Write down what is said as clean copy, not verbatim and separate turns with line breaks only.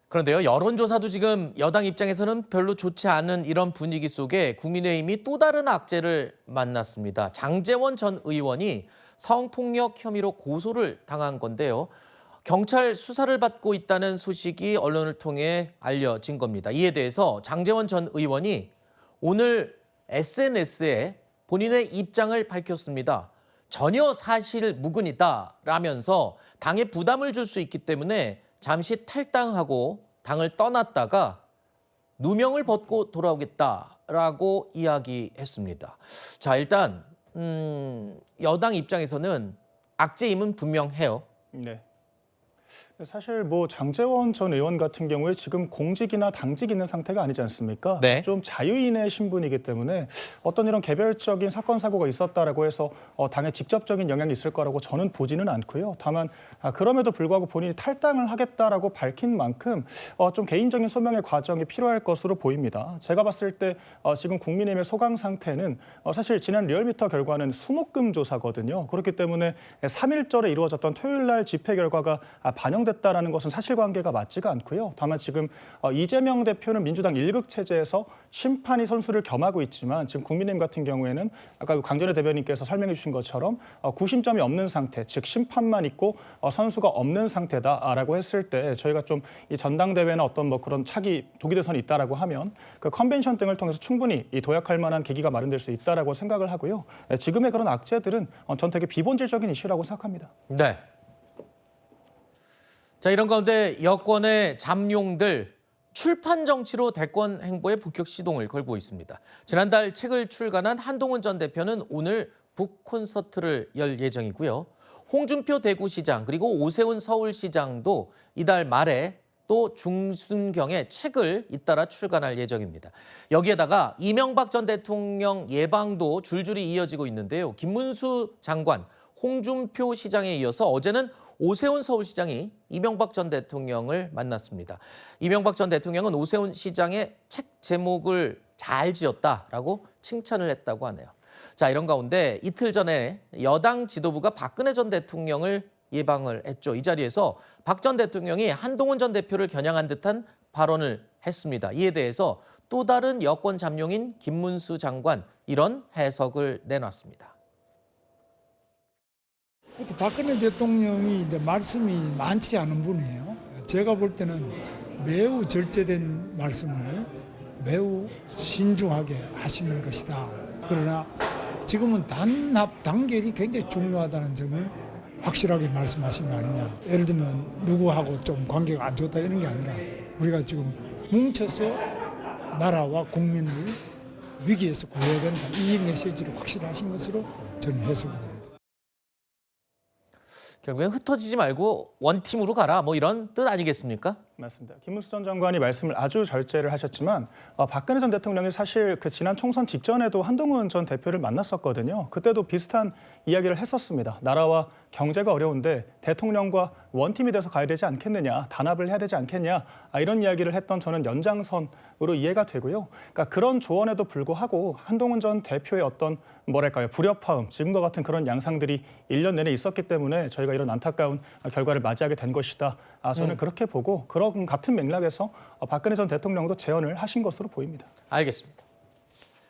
그런데요, 여론조사도 지금 여당 입장에서는 별로 좋지 않은 이런 분위기 속에 국민의힘이 또 다른 악재를 만났습니다. 장제원 전 의원이 성폭력 혐의로 고소를 당한 건데요. 경찰 수사를 받고 있다는 소식이 언론을 통해 알려진 겁니다. 이에 대해서 장제원 전 의원이 오늘 SNS에 본인의 입장을 밝혔습니다. 전혀 사실 무근이다라면서 당에 부담을 줄 수 있기 때문에 잠시 탈당하고 당을 떠났다가 누명을 벗고 돌아오겠다라고 이야기했습니다. 자, 일단 여당 입장에서는 악재임은 분명해요.
네. 사실 장제원 전 의원 같은 경우에 지금 공직이나 당직 있는 상태가 아니지 않습니까?
네.
좀 자유인의 신분이기 때문에 어떤 이런 개별적인 사건 사고가 있었다라고 해서 당에 직접적인 영향이 있을 거라고 저는 보지는 않고요. 다만 그럼에도 불구하고 본인이 탈당을 하겠다라고 밝힌 만큼 좀 개인적인 소명의 과정이 필요할 것으로 보입니다. 제가 봤을 때 지금 국민의힘의 소강 상태는 사실 지난 리얼미터 결과는 수목금 조사거든요. 그렇기 때문에 3.1절에 이루어졌던 토요일 날 집회 결과가 반영됐다라는 것은 사실관계가 맞지가 않고요. 다만 지금 이재명 대표는 민주당 1극 체제에서 심판이 선수를 겸하고 있지만 지금 국민의힘 같은 경우에는 아까 강전의 대변인께서 설명해 주신 것처럼 구심점이 없는 상태, 즉 심판만 있고 선수가 없는 상태다라고 했을 때 저희가 좀 이 전당대회나 어떤 그런 차기 조기 대선이 있다라고 하면 그 컨벤션 등을 통해서 충분히 이 도약할 만한 계기가 마련될 수 있다라고 생각을 하고요. 지금의 그런 악재들은 전 되게 비본질적인 이슈라고 생각합니다.
네. 자, 이런 가운데 여권의 잠룡들 출판 정치로 대권 행보에 본격 시동을 걸고 있습니다. 지난달 책을 출간한 한동훈 전 대표는 오늘 북 콘서트를 열 예정이고요. 홍준표 대구시장 그리고 오세훈 서울시장도 이달 말에 또 중순경에 책을 잇따라 출간할 예정입니다. 여기에다가 이명박 전 대통령 예방도 줄줄이 이어지고 있는데요. 김문수 장관, 홍준표 시장에 이어서 어제는 오세훈 서울시장이 이명박 전 대통령을 만났습니다. 이명박 전 대통령은 오세훈 시장의 책 제목을 잘 지었다라고 칭찬을 했다고 하네요. 자, 이런 가운데 이틀 전에 여당 지도부가 박근혜 전 대통령을 예방을 했죠. 이 자리에서 박 전 대통령이 한동훈 전 대표를 겨냥한 듯한 발언을 했습니다. 이에 대해서 또 다른 여권 잠룡인 김문수 장관 이런 해석을 내놨습니다.
박근혜 대통령이 이제 말씀이 많지 않은 분이에요. 제가 볼 때는 매우 절제된 말씀을 매우 신중하게 하시는 것이다. 그러나 지금은 단합 단결이 굉장히 중요하다는 점을 확실하게 말씀하신 거 아니냐. 예를 들면 누구하고 좀 관계가 안 좋다 이런 게 아니라 우리가 지금 뭉쳐서 나라와 국민을 위기에서 구해야 된다. 이 메시지를 확실히 하신 것으로 저는 해석이 됩니다.
결국엔 흩어지지 말고 원팀으로 가라 이런 뜻 아니겠습니까?
맞습니다. 김문수 전 장관이 말씀을 아주 절제를 하셨지만 박근혜 전 대통령이 사실 그 지난 총선 직전에도 한동훈 전 대표를 만났었거든요. 그때도 비슷한 이야기를 했었습니다. 나라와 경제가 어려운데 대통령과 원팀이 돼서 가야 되지 않겠느냐, 단합을 해야 되지 않겠냐 이런 이야기를 했던 저는 연장선으로 이해가 되고요. 그러니까 그런 조언에도 불구하고 한동훈 전 대표의 어떤 불협화음, 지금과 같은 그런 양상들이 1년 내내 있었기 때문에 저희가 이런 안타까운 결과를 맞이하게 된 것이다. 저는 그렇게 보고 그런 같은 맥락에서 박근혜 전 대통령도 재언을 하신 것으로 보입니다.
알겠습니다.